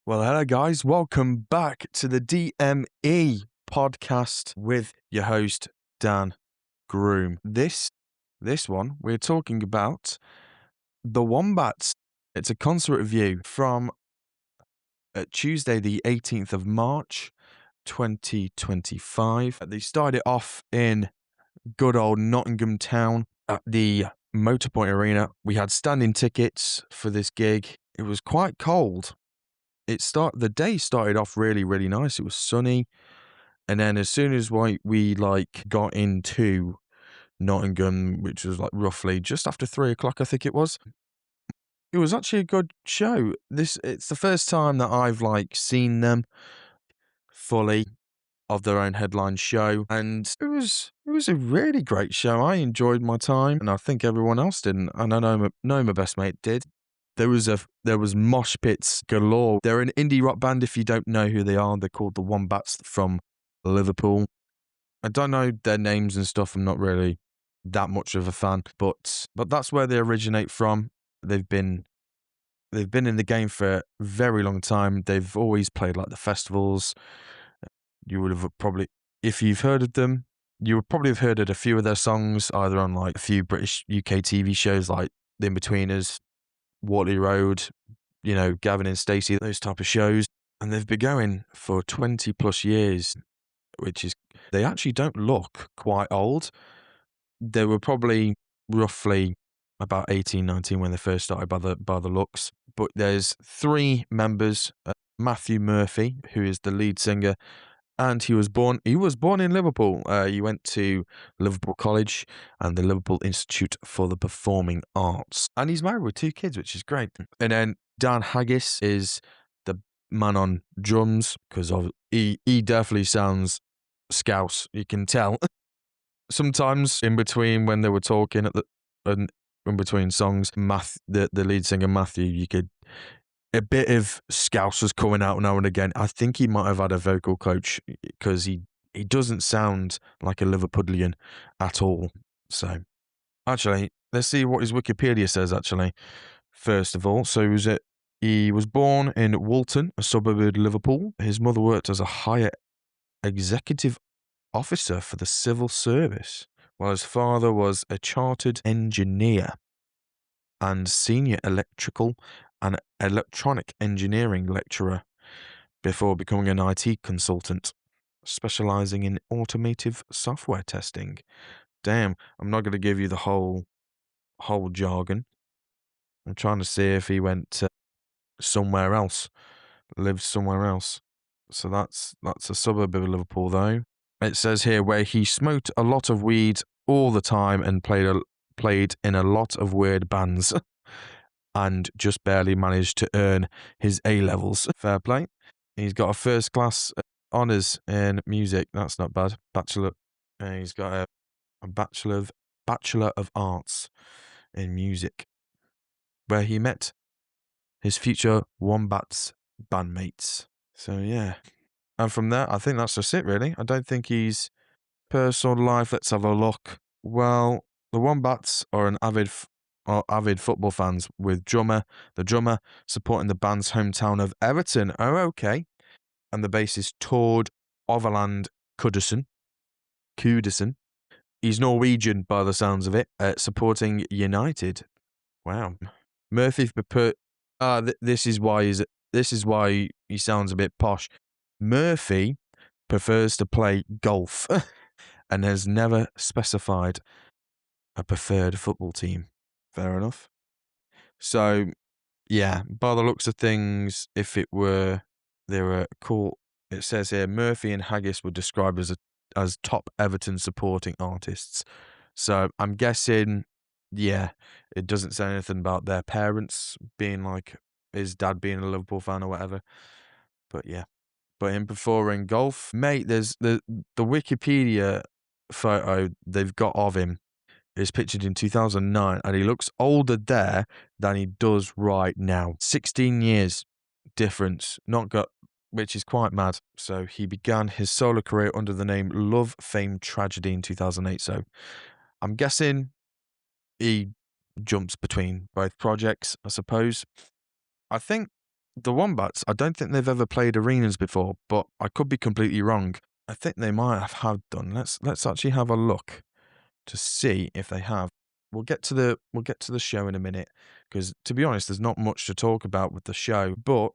Well, hello guys. Welcome back to the DME podcast with your host Dan Groom. This one we're talking about the Wombats. It's a concert review from Tuesday the 18th of March 2025. They started off in good old Nottingham town at the Motorpoint Arena. We had standing tickets for this gig. It was quite cold. The day started off really, really nice. It was sunny. And then as soon as we got into Nottingham, which was roughly just after 3 o'clock, I think it was actually a good show. It's the first time that I've seen them fully of their own headline show. And it was a really great show. I enjoyed my time, and I think everyone else did. And I know my best mate did. There was mosh pits galore. They're an indie rock band. If you don't know who they are, they're called the Wombats from Liverpool. I don't know their names and stuff. I'm not really that much of a fan, but that's where they originate from. They've been in the game for a very long time. They've always played the festivals. You would have probably, if you've heard of them, you would probably have heard of a few of their songs, either on a few British UK TV shows like The In-Betweeners, Waterloo Road, Gavin and Stacey, those type of shows. And they've been going for 20 plus years, they actually don't look quite old. They were probably roughly about 18, 19 when they first started by the looks. But there's three members, Matthew Murphy, who is the lead singer, and he was born in Liverpool. He went to Liverpool College and the Liverpool Institute for the Performing Arts. And he's married with 2 kids, which is great. And then Dan Haggis is the man on drums, because he definitely sounds Scouse. You can tell. Sometimes in between when they were talking in between songs, the lead singer Matthew, you could, a bit of Scouse was coming out now and again. I think he might have had a vocal coach, because he doesn't sound like a Liverpudlian at all. So, actually, let's see what his Wikipedia says, actually, first of all. So he was born in Woolton, a suburb of Liverpool. His mother worked as a higher executive officer for the civil service, while his father was a chartered engineer and senior electrical and electronic engineering lecturer before becoming an IT consultant, specializing in automotive software testing. Damn, I'm not going to give you the whole jargon. I'm trying to see if he went somewhere else, lived somewhere else. So that's a suburb of Liverpool, though. It says here where he smoked a lot of weed all the time and played in a lot of weird bands and just barely managed to earn his A-levels. Fair play. He's got a first class honours in music. That's not bad. Bachelor. He's got a bachelor of arts in music, where he met his future Wombats bandmates. So yeah. And from there, I think that's just it, really. I don't think he's personal life. Let's have a look. Well, the Wombats are avid football fans, with the drummer supporting the band's hometown of Everton. Oh, okay. And the bassist Tord Overland Kudderson. He's Norwegian by the sounds of it, supporting United. Wow. Murphy this is why he sounds a bit posh. Murphy prefers to play golf and has never specified a preferred football team. Fair enough. So, yeah, by the looks of things, if they were cool. It says here Murphy and Haggis were described as top Everton supporting artists. So I'm guessing, yeah, it doesn't say anything about their parents being his dad being a Liverpool fan or whatever. But yeah. But him preferring golf, mate, there's the Wikipedia photo they've got of him is pictured in 2009, and he looks older there than he does right now. 16 years difference, which is quite mad. So he began his solo career under the name Love, Fame, Tragedy in 2008. So I'm guessing he jumps between both projects, I suppose. I think The Wombats, I don't think they've ever played arenas before, but I could be completely wrong. I think they might have done. Let's actually have a look to see if they have. We'll get to the show in a minute, because to be honest, there's not much to talk about with the show. But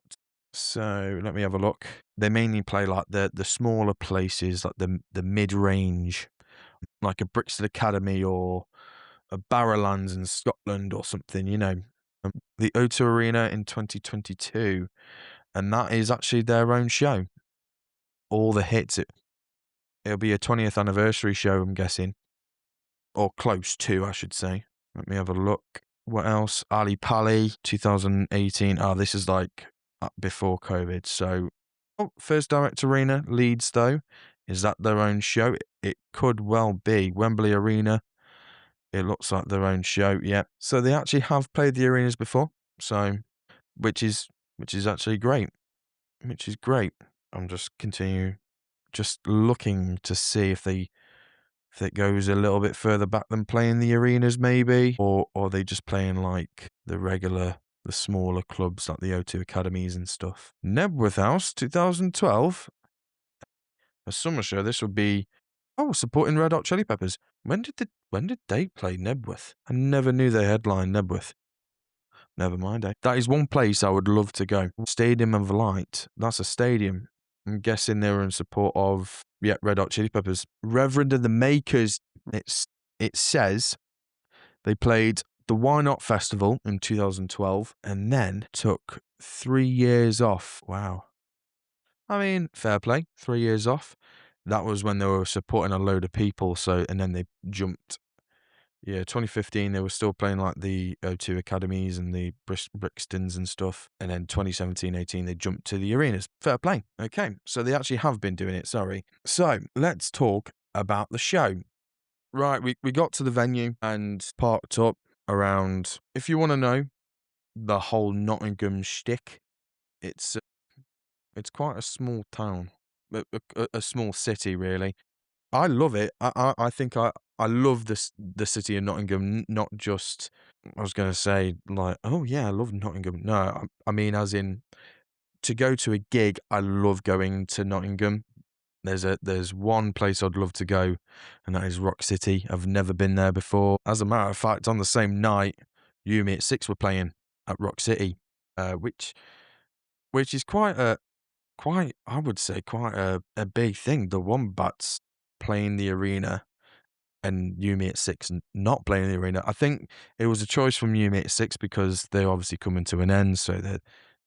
so let me have a look. They mainly play like the smaller places, like the mid range, like a Brixton Academy or a Barrowlands in Scotland or something. The O2 Arena in 2022, and that is actually their own show. All the hits. It'll be a 20th anniversary show, I'm guessing. Or close to, I should say. Let me have a look. What else? Ali Pali, 2018. Oh, this is like before COVID. So, First Direct Arena, Leeds, though. Is that their own show? It could well be. Wembley Arena. It looks like their own show, yeah. So they actually have played the arenas before. So, which is actually great. Which is great. I'm just looking to see if it goes a little bit further back than playing the arenas, maybe, or are they just playing like the smaller clubs like the O2 Academies and stuff. Nebworth House, 2012, a summer show. This would be supporting Red Hot Chili Peppers. When did they play Nebworth? I never knew they headlined Nebworth. Never mind, eh? That is one place I would love to go. Stadium of Light. That's a stadium. I'm guessing they were in support of Red Hot Chili Peppers. Reverend and the Makers. It says they played the Why Not Festival in 2012 and then took 3 years off. Wow. I mean, fair play. 3 years off. That was when they were supporting a load of people. And then they jumped. Yeah, 2015, they were still playing like the O2 Academies and the Brixtons and stuff. And then 2017-18, they jumped to the arenas. Fair play. Okay, so they actually have been doing it, sorry. So, let's talk about the show. Right, we got to the venue and parked up around, if you want to know, the whole Nottingham shtick, it's quite a small town, a small city, really. I love it. I think I love the city of Nottingham, not just, I was going to say, like, oh yeah, I love Nottingham. No, I mean, as in, to go to a gig, I love going to Nottingham. There's one place I'd love to go, and that is Rock City. I've never been there before. As a matter of fact, on the same night, Yumi at Six were playing at Rock City, which is I would say quite a big thing. The Wombats playing the arena and Yumi at Six not playing the arena. I think it was a choice from Yumi at Six because they're obviously coming to an end, so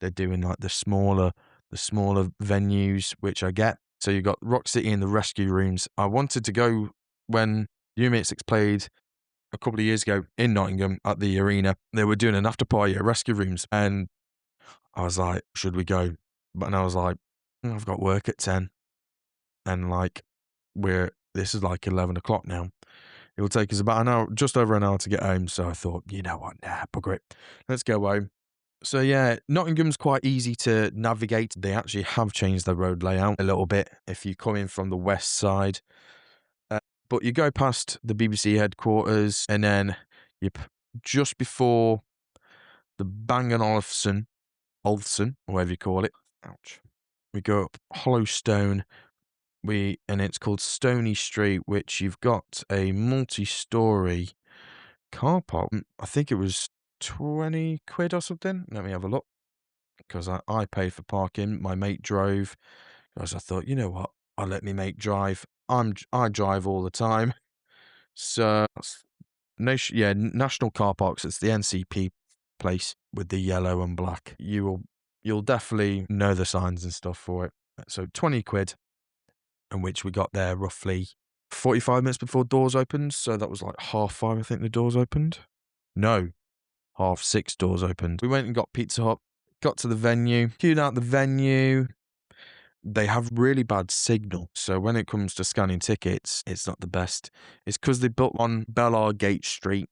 they're doing like the smaller venues, which I get. So you got Rock City and the Rescue Rooms. I wanted to go when Yumi at Six played a couple of years ago in Nottingham at the arena. They were doing an after party at Rescue Rooms, and I was like, should we go? But I was like, I've got work at 10, and like this is like 11 o'clock now. It will take us about an hour, just over an hour to get home. So I thought, you know what, bugger it. Let's go home. So yeah, Nottingham's quite easy to navigate. They actually have changed their road layout a little bit if you come in from the west side. But you go past the BBC headquarters, and then just before the Bang & Olufsen, or whatever you call it. Ouch. We go up Hollowstone. And it's called Stony Street, which you've got a multi-story car park. I think it was 20 quid or something. Let me have a look, because I paid for parking. My mate drove, because I thought, you know what, I'll let me mate drive. I drive all the time. So National Car Parks. It's the NCP place with the yellow and black. You'll definitely know the signs and stuff for it. So 20 quid. In which we got there roughly 45 minutes before doors opened. So that was like 5:30, I think the doors opened. No, 6:30 doors opened. We went and got Pizza Hut, got to the venue, queued out the venue. They have really bad signal. So when it comes to scanning tickets, it's not the best. It's because they built on Gate Street.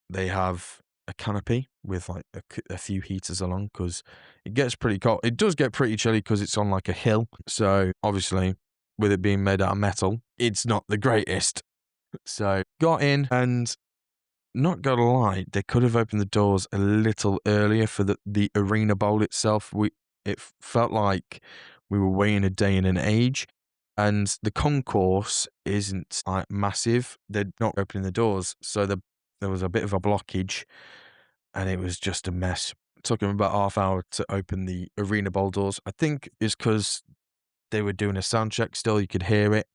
They have a canopy with like a few heaters along, because it gets pretty cold. It does get pretty chilly because it's on like a hill. So obviously, with it being made out of metal, it's not the greatest. So got in, and not gonna lie, they could have opened the doors a little earlier for the arena bowl itself. It felt like we were waiting a day and an age, and the concourse isn't like massive. They're not opening the doors, so there was a bit of a blockage, and it was just a mess. It took them about half hour to open the arena bowl doors. I think it's because they were doing a sound check still. You could hear it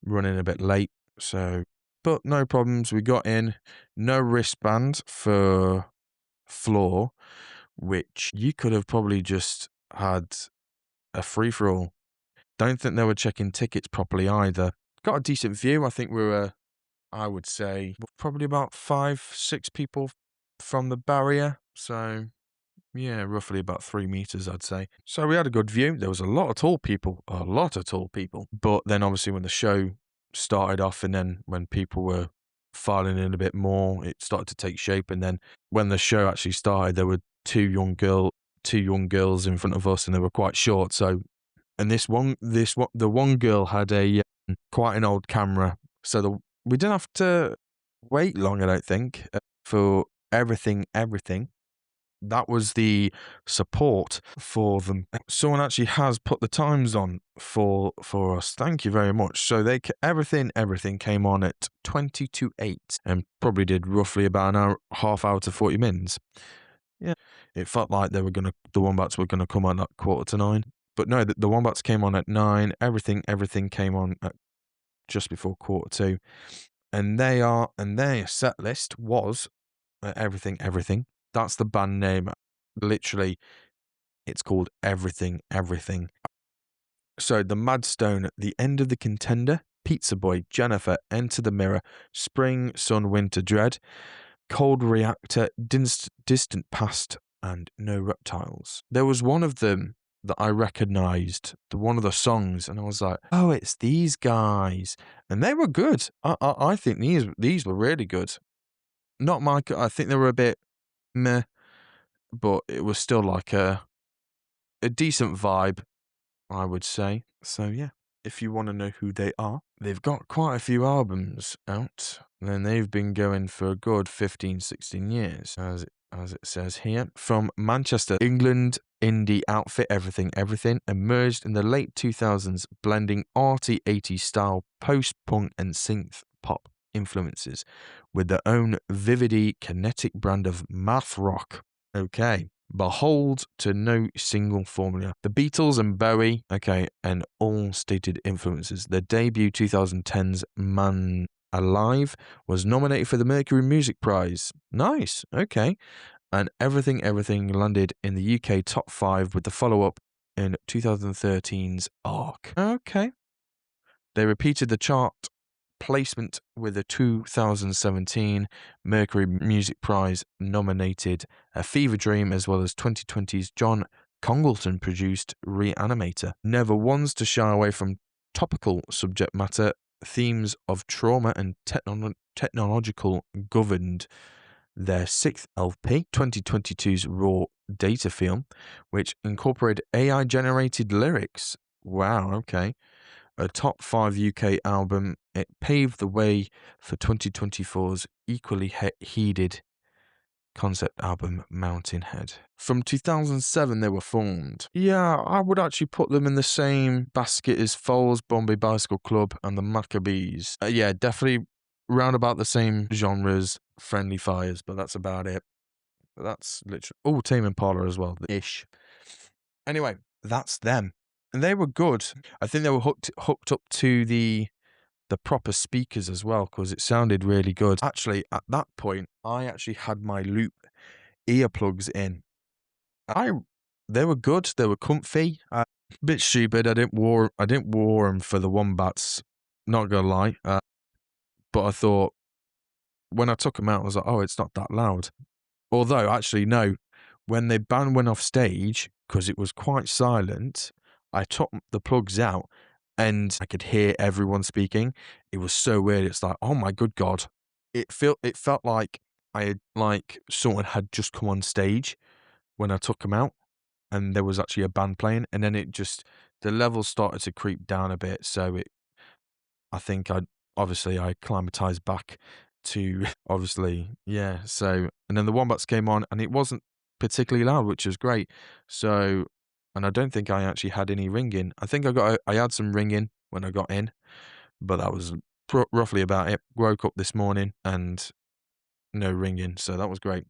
running a bit late. So, but no problems. We got in. No wristband for floor, which you could have probably just had a free for all. Don't think they were checking tickets properly either. Got a decent view. I think we were, I would say, probably about 5, 6 people from the barrier. So yeah, roughly about 3 meters, I'd say. So we had a good view. There was a lot of tall people, a lot of tall people. But then obviously when the show started off and then when people were filing in a bit more, it started to take shape. And then when the show actually started, there were two young girls in front of us and they were quite short. So, and the one girl had a quite an old camera. So we didn't have to wait long, I don't think, for everything. That was the support for them. Someone actually has put the times on for us. Thank you very much. So everything came on at 20 to 8 and probably did roughly about an hour, half hour to 40 minutes. Yeah, it felt like the Wombats were gonna come on at 8:45, but no, the Wombats came on at 9. Everything came on at just before 2:45, and their set list was everything. That's the band name. Literally, it's called Everything. So the Madstone at the end of the Contender, Pizza Boy, Jennifer, Enter the Mirror, Spring, Sun, Winter, Dread, Cold Reactor, Distant Past, and No Reptiles. There was one of them that I recognized, one of the songs, and I was like, oh, it's these guys. And they were good. I think these were really good. Not my, I think they were a bit meh, but it was still like a decent vibe, I would say. So yeah, if you want to know who they are, they've got quite a few albums out, and they've been going for a good 15, 16 years, as it says here. From Manchester, England, indie outfit Everything emerged in the late 2000s, blending arty 80s style, post-punk and synth pop influences with their own vividly kinetic brand of math rock. Okay. Behold to no single formula. The Beatles and Bowie, and all stated influences. Their debut 2010's Man Alive was nominated for the Mercury Music Prize. Nice, okay. And Everything landed in the UK top 5 with the follow-up in 2013's Arc. Okay. They repeated the chart placement with the 2017 Mercury Music Prize nominated A Fever Dream, as well as 2020's John Congleton produced Reanimator. Never once to shy away from topical subject matter, themes of trauma and technological governed their 6th LP, 2022's Raw Data Film, which incorporated AI-generated lyrics. Wow, okay. A top 5 UK album, it paved the way for 2024's equally heeded concept album Mountain Head. From 2007 they were formed. Yeah, I would actually put them in the same basket as Foals, Bombay Bicycle Club and the Maccabees. Yeah, definitely round about the same genres, Friendly Fires, but that's about it. But that's literally... Oh, Tame Impala as well, ish. Anyway, that's them. And they were good. I think they were hooked up to the proper speakers as well, because it sounded really good. Actually, at that point, I actually had my loop earplugs in. They were good. They were comfy. A bit stupid. I didn't wore them for the Wombats. Not gonna lie. But I thought when I took them out, I was like, oh, it's not that loud. Although, actually, no. When the band went off stage, because it was quite silent, I took the plugs out and I could hear everyone speaking. It was so weird. It's like, oh my good God. It felt like someone had just come on stage when I took them out and there was actually a band playing, and then the levels started to creep down a bit. So I think I acclimatized back to obviously, yeah. So, and then the Wombats came on, and it wasn't particularly loud, which was great. So, and I don't think I actually had any ringing. I think I had some ringing when I got in, but that was roughly about it. Woke up this morning and no ringing, so that was great.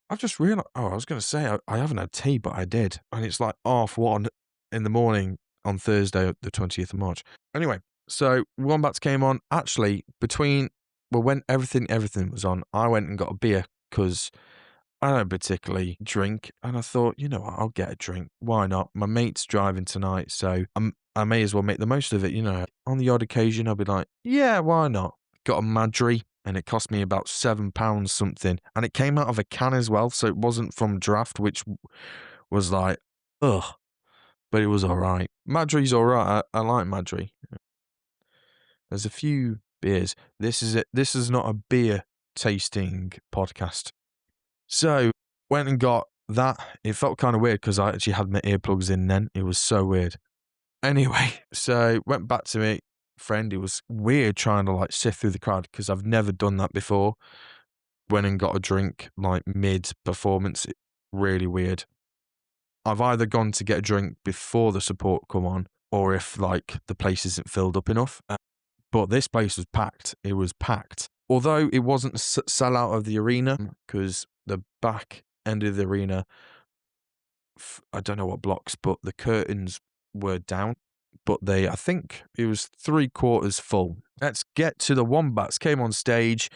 I've just realized. Oh, I was going to say I haven't had tea, but I did, and it's like 1:30 in the morning on Thursday, the 20th of March. Anyway, so Wombats came on. Actually, when everything was on, I went and got a beer because I don't particularly drink, and I thought, you know what, I'll get a drink. Why not? My mate's driving tonight, so I may as well make the most of it. You know, on the odd occasion, I'll be like, yeah, why not? Got a Madry, and it cost me about £7 something, and it came out of a can as well, so it wasn't from draft, which was like, ugh, but it was all right. Madry's all right. I like Madry. There's a few beers. This is it. This is not a beer tasting podcast. So went and got that. It felt kind of weird because I actually had my earplugs in then. It was so weird. Anyway, so went back to my friend. It was weird trying to like sift through the crowd because I've never done that before. Went and got a drink like mid performance. Really weird. I've either gone to get a drink before the support come on, or if like the place isn't filled up enough. But this place was packed. It was packed. Although it wasn't sell out of the arena because the back end of the arena, I don't know what blocks, but the curtains were down. But I think it was 3/4 full. Let's get to the Wombats. Came on stage.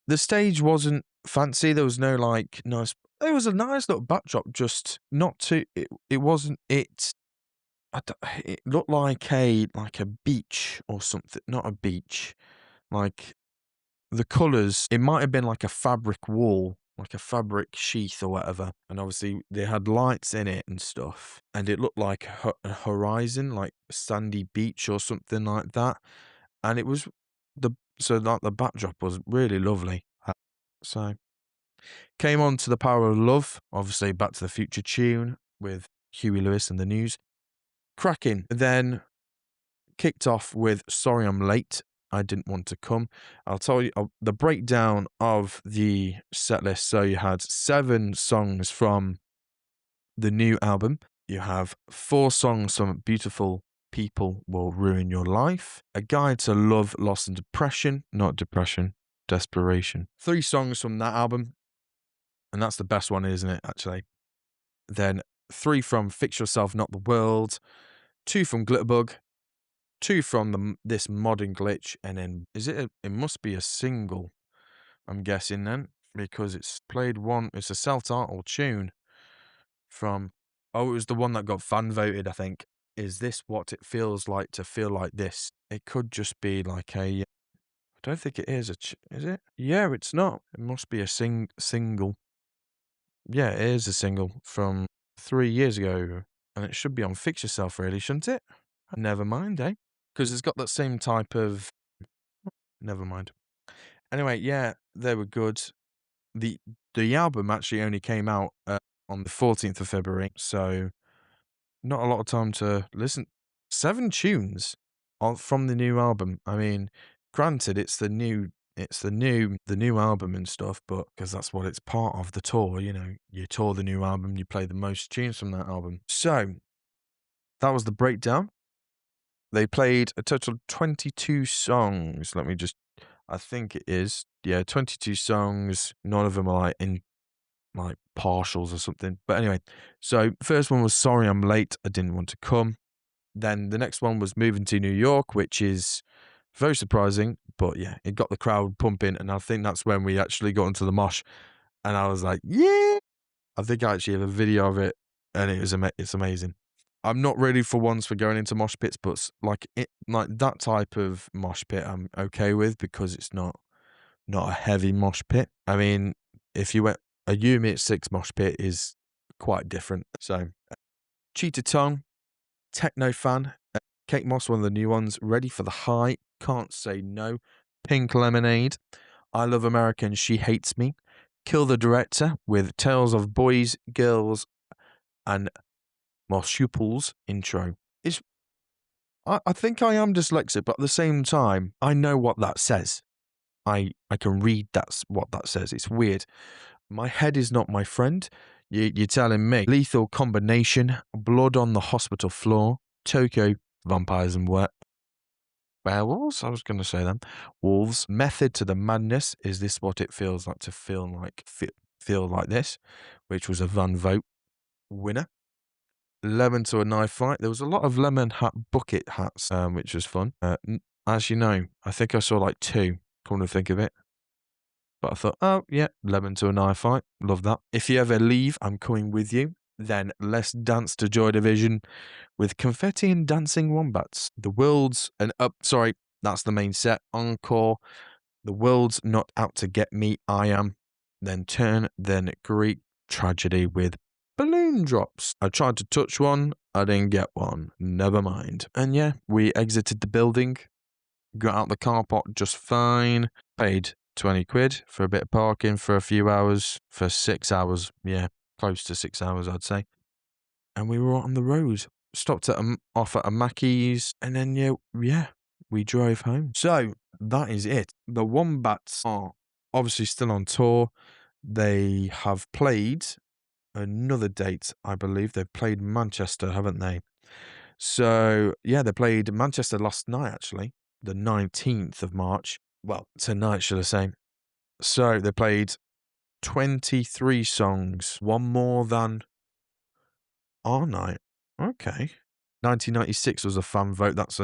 The stage wasn't fancy. There was no like nice. It was a nice little backdrop, just not too. It wasn't. It looked like a beach or something. Not a beach. Like the colours, it might have been like a fabric wall, like a fabric sheath or whatever. And obviously they had lights in it and stuff. And it looked like a horizon, like a sandy beach or something like that. And it was the backdrop was really lovely. So came on to The Power of Love, obviously Back to the Future tune with Huey Lewis and the News. Cracking. Then kicked off with Sorry I'm Late. I didn't want to come. I'll tell you the breakdown of the set list. So you had 7 songs from the new album. You have 4 songs from Beautiful People Will Ruin Your Life. A Guide to Love, Loss and Depression. Not depression, desperation. 3 songs from that album. And that's the best one, isn't it, actually? Then 3 from Fix Yourself, Not the World. 2 from Glitterbug. 2 from this Modern Glitch, and then it must be a single, I'm guessing then, because it's played one. It's a self-titled tune from. Oh, it was the one that got fan voted. I think. Is this what it feels like to feel like this? It could just be like a. I don't think it is is it? Yeah, it's not. It must be a single. Yeah, it is a single from 3 years ago, and it should be on Fix Yourself, really, shouldn't it? Never mind, eh? Because it's got that same type of. Never mind. Anyway, yeah, they were good. The album actually only came out on the 14th of February, so not a lot of time to listen. 7 tunes from the new album. I mean, granted, it's the new album and stuff, but because that's what it's part of the tour. You know, you tour the new album, you play the most tunes from that album. So that was the breakdown. They played a total of 22 songs. I think it is. Yeah, 22 songs. None of them are like in like partials or something. But anyway, so first one was Sorry I'm Late, I Didn't Want to Come. Then the next one was Moving to New York, which is very surprising. But yeah, it got the crowd pumping. And I think that's when we actually got into the mosh. And I was like, yeah. I think I actually have a video of it. And it's amazing. I'm not ready for ones for going into mosh pits, but like that type of mosh pit, I'm okay with because it's not a heavy mosh pit. I mean, if you went a Unit 6 mosh pit is quite different. So, Cheetah Tongue, Techno Fan, Kate Moss, one of the new ones, Ready for the High, Can't Say No, Pink Lemonade, I Love America and She Hates Me, Kill the Director with Tales of Boys, Girls, and Marsupials intro. I think I am dyslexic, but at the same time, I know what that says. I can read that's what that says. It's weird. My head is not my friend. You're telling me. Lethal Combination, Blood on the Hospital Floor, Tokyo, Vampires and Werewolves? I was going to say them. Wolves, Method to the Madness. Is this what it feels like to feel like this? Which was a Van Vogt winner. Lemon to a Knife Fight. There was a lot of lemon hat bucket hats, which was fun. As you know, I think I saw like 2, come to think of it. But I thought, oh, yeah, Lemon to a Knife Fight. Love that. If you ever leave, I'm coming with you. Then let's dance to Joy Division with Confetti and Dancing Wombats. The World's sorry, that's the main set. Encore. The World's Not Out to Get Me, I Am. Then Turn, then Greek Tragedy with Balloon Drops. I tried to touch one, I didn't get one. Never mind. And yeah, we exited the building, got out the car park just fine, paid 20 quid for a bit of parking for a few hours, for 6 hours. Yeah, close to 6 hours, I'd say. And we were on the road. Stopped off at a Mackey's, and then, yeah, we drove home. So, that is it. The Wombats are obviously still on tour. They have played another date, I believe. They've played Manchester, haven't they? So, yeah, they played Manchester last night, actually, the 19th of March. Well, tonight, should I say. So, they played 23 songs, one more than our night. Okay. 1996 was a fan vote. That's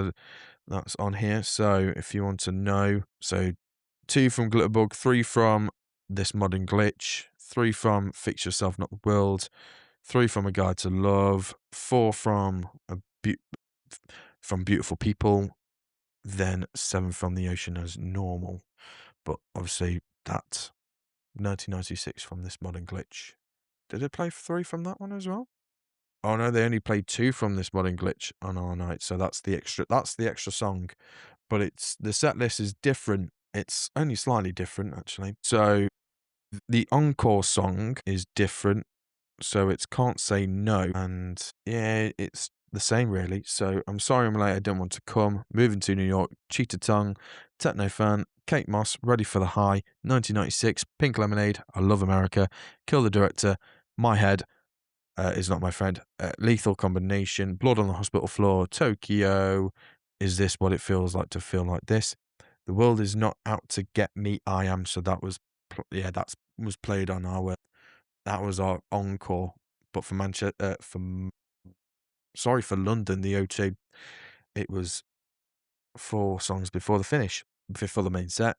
on here. So if you want to know, so 2 from Glitterbug, 3 from This Modern Glitch, 3 from Fix Yourself Not the World, 3 from A Guide to Love, 4 from from Beautiful People, then 7 from The Ocean as Normal. But obviously that 1996 from This Modern Glitch. Did they play 3 from that one as well? Oh no, they only played 2 from This Modern Glitch on our night, so that's the extra song. But the set list is different. It's only slightly different, actually. So the encore song is different. So it's Can't Say No. And yeah, it's the same really. So I'm sorry I'm late. I didn't want to come. Moving to New York. Cheetah Tongue. Techno Fan. Kate Moss. Ready for the High. 1996. Pink Lemonade. I Love America. Kill the Director. My Head. Is Not My Friend. Lethal Combination. Blood on the Hospital Floor. Tokyo. Is This What It Feels Like to Feel Like This? The World Is Not Out to Get Me, I Am. So that was, that was played on that was our encore. But for Manchester, for London, the O2, it was 4 songs before the main set.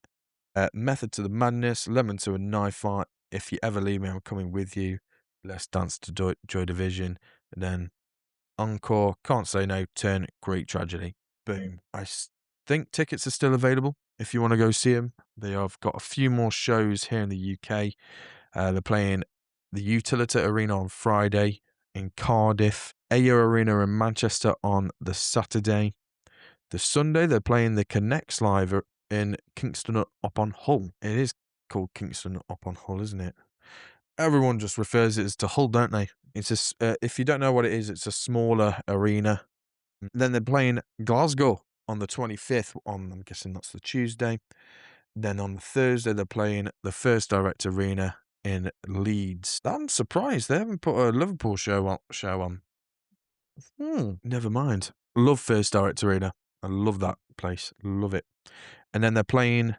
Method to the Madness, Lemon to a Knife Fight, If You Ever Leave Me, I'm Coming With You, Let's Dance to Joy Division, and then Encore, Can't Say No, Turn, Greek Tragedy. Boom. I think tickets are still available if you want to go see them. They have got a few more shows here in the UK. They're playing the Utilita Arena on Friday in Cardiff, AO Arena in Manchester on the Saturday. The Sunday, they're playing the Connects Live in Kingston upon Hull. It is called Kingston upon Hull, isn't it? Everyone just refers it as to Hull, don't they? It's if you don't know what it is, it's a smaller arena. Then they're playing Glasgow on the 25th. I'm guessing that's the Tuesday. Then on the Thursday, they're playing the First Direct Arena in Leeds. I'm surprised they haven't put a Liverpool show on. Never mind. Love First Direct Arena. I love that place. Love it. And then they're playing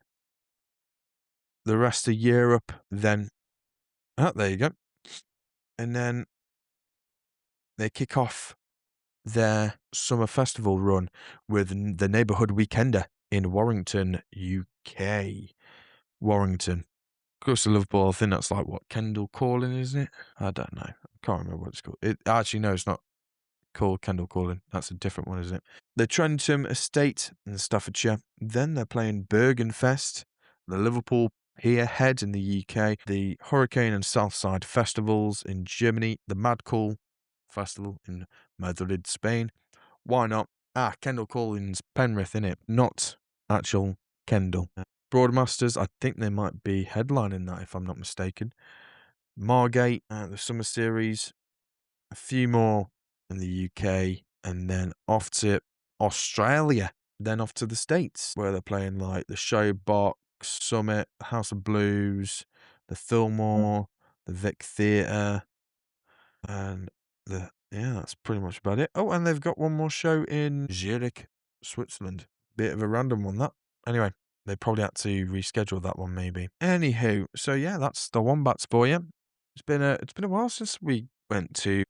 the rest of Europe. Then, there you go. And then they kick off their summer festival run with the Neighbourhood Weekender in Warrington, UK. Warrington. Close to Liverpool. I think that's like what, Kendall Calling, isn't it? I don't know. I can't remember what it's called. Actually, no, it's not called Kendall Calling. That's a different one, isn't it? The Trentham Estate in Staffordshire. Then they're playing Bergenfest, the Liverpool Pier Head in the UK, the Hurricane and Southside Festivals in Germany, the Mad Cool Festival in Madrid, Spain. Why not? Kendall Calling's Penrith, innit? Not actual Kendall. Broadmasters, I think they might be headlining that if I'm not mistaken. Margate, the Summer Series, a few more in the UK, and then off to Australia, then off to the States, where they're playing like the Showbox, Summit, House of Blues, the Fillmore, the Vic Theatre, and that's pretty much about it. Oh, and they've got one more show in Zurich, Switzerland. Bit of a random one, that. Anyway, they probably had to reschedule that one, maybe. Anywho, so yeah, that's the Wombats for you. It's been a while since we went to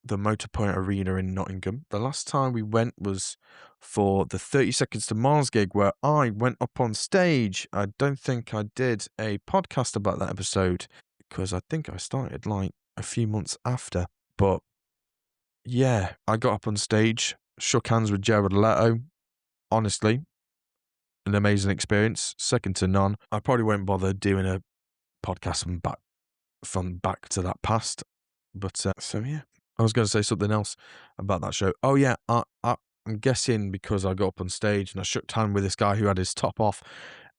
the Motorpoint Arena in Nottingham. The last time we went was for the 30 Seconds to Mars gig where I went up on stage. I don't think I did a podcast about that episode because I think I started like a few months after. But yeah, I got up on stage, shook hands with Jared Leto. Honestly, an amazing experience, second to none. I probably won't bother doing a podcast from back to that past. But so yeah, I was going to say something else about that show. Oh yeah, I'm guessing because I got up on stage and I shook hand with this guy who had his top off.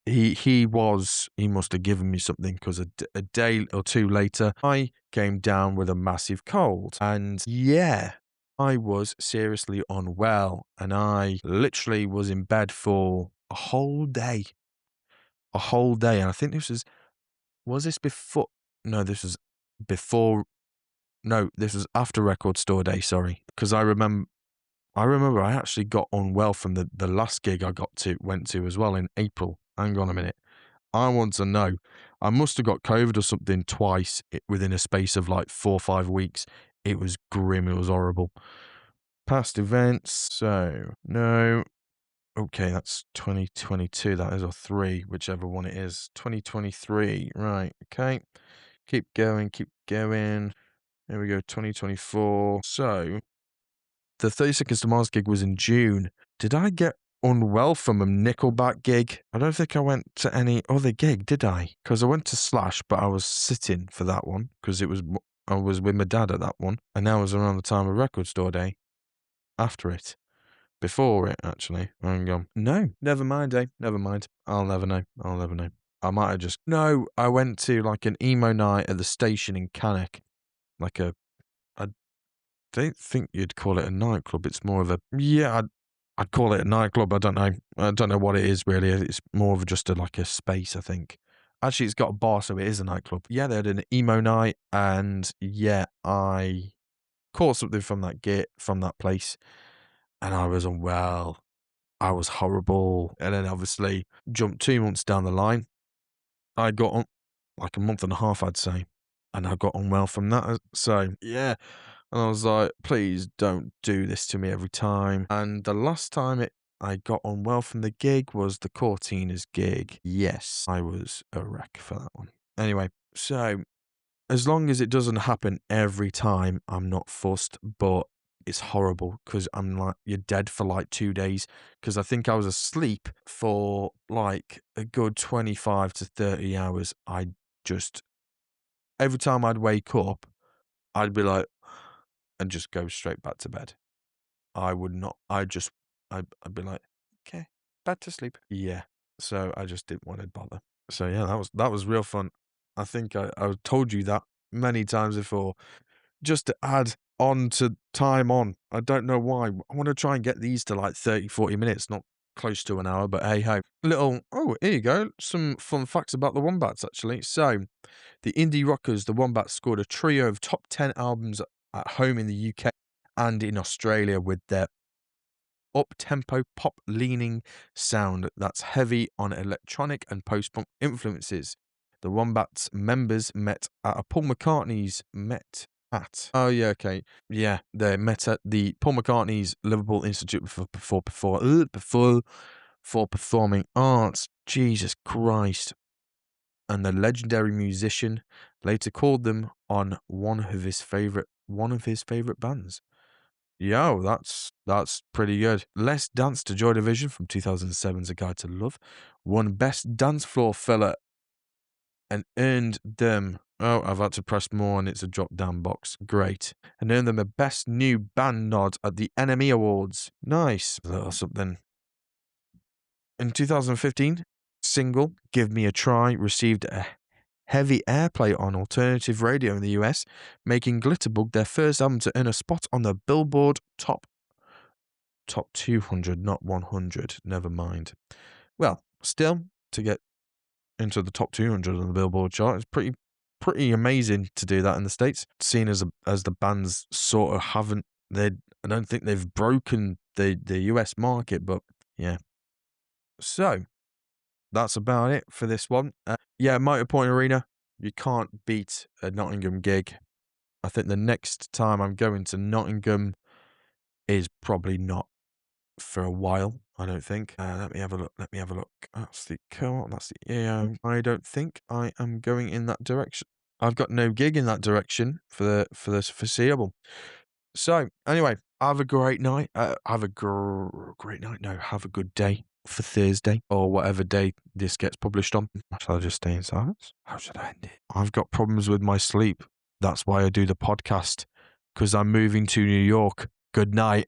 He must have given me something because a day or two later I came down with a massive cold, and yeah, I was seriously unwell, and I literally was in bed for a whole day, and I think was this before? No, this was before. No, this was after Record Store Day, sorry. Because I remember I actually got unwell from the last gig I went to as well in April. Hang on a minute. I want to know. I must have got COVID or something twice within a space of like 4 or 5 weeks. It was grim. It was horrible. Past events. So, no. Okay, that's 2022. That is, or 3, whichever one it is. 2023. Right. Okay. Keep going. Keep going. There we go, 2024. So, the 30 Seconds to Mars gig was in June. Did I get unwell from a Nickelback gig? I don't think I went to any other gig, did I? Because I went to Slash, but I was sitting for that one because I was with my dad at that one. And that was around the time of Record Store Day. After it. Before it, actually. I'm going, no, never mind, eh? Never mind. I'll never know. I might have just... No, I went to like an emo night at the station in Cannock. Like I don't think you'd call it a nightclub. It's more of I'd call it a nightclub. I don't know what it is really. It's more of just like a space, I think. Actually, it's got a bar, so it is a nightclub. Yeah, they had an emo night, and yeah, I caught something from that place, and I was unwell. I was horrible, and then obviously jumped 2 months down the line. I got on like a month and a half, I'd say, and I got unwell from that. So yeah. And I was like, please don't do this to me every time. And the last time I got unwell from the gig was the Cortinas gig. Yes, I was a wreck for that one. Anyway, so as long as it doesn't happen every time, I'm not fussed, but it's horrible because I'm like, you're dead for like 2 days because I think I was asleep for like a good 25 to 30 hours. Every time I'd wake up, I'd be like, and just go straight back to bed. I would not. I'd be like, okay, back to sleep. Yeah. So I just didn't want to bother. So yeah, that was real fun. I think I told you that many times before. Just to add on to time on. I don't know why. I want to try and get these to like 30, 40 minutes, not close to an hour, but hey ho. Here you go. Some fun facts about the Wombats, actually. So, the indie rockers, the Wombats, scored a trio of top 10 albums at home in the UK and in Australia with their up-tempo pop-leaning sound that's heavy on electronic and post-punk influences. The Wombats members met at Paul McCartney's Oh yeah, okay. Yeah, they met at the Paul McCartney's Liverpool Institute for Performing Arts. Jesus Christ. And the legendary musician later called them on one of his favorite bands. Yo, that's pretty good. Let's Dance to Joy Division from 2007's A Guide to Love won Best Dance Floor Filler and earned them... Oh, I've had to press more and it's a drop-down box. Great. And earned them a Best New Band nod at the NME Awards. Nice. A little something. In 2015, single Give Me a Try received a heavy airplay on alternative radio in the US, making Glitterbug their first album to earn a spot on the Billboard top 200, not 100. Never mind. Well, still, to get into the top 200 on the Billboard chart. It's pretty amazing to do that in the States, seen as the bands sort of haven't. I don't think they've broken the US market, but yeah. So that's about it for this one. Yeah, Motorpoint Arena, you can't beat a Nottingham gig. I think the next time I'm going to Nottingham is probably not for a while, I don't think. Let me have a look. That's the I don't think I am going in that direction. I've got no gig in that direction for the foreseeable. So anyway, have a great night. Have a great night. No, have a good day for Thursday or whatever day this gets published on. Shall I just stay in silence? How should I end it? I've got problems with my sleep. That's why I do the podcast, because I'm moving to New York. Good night.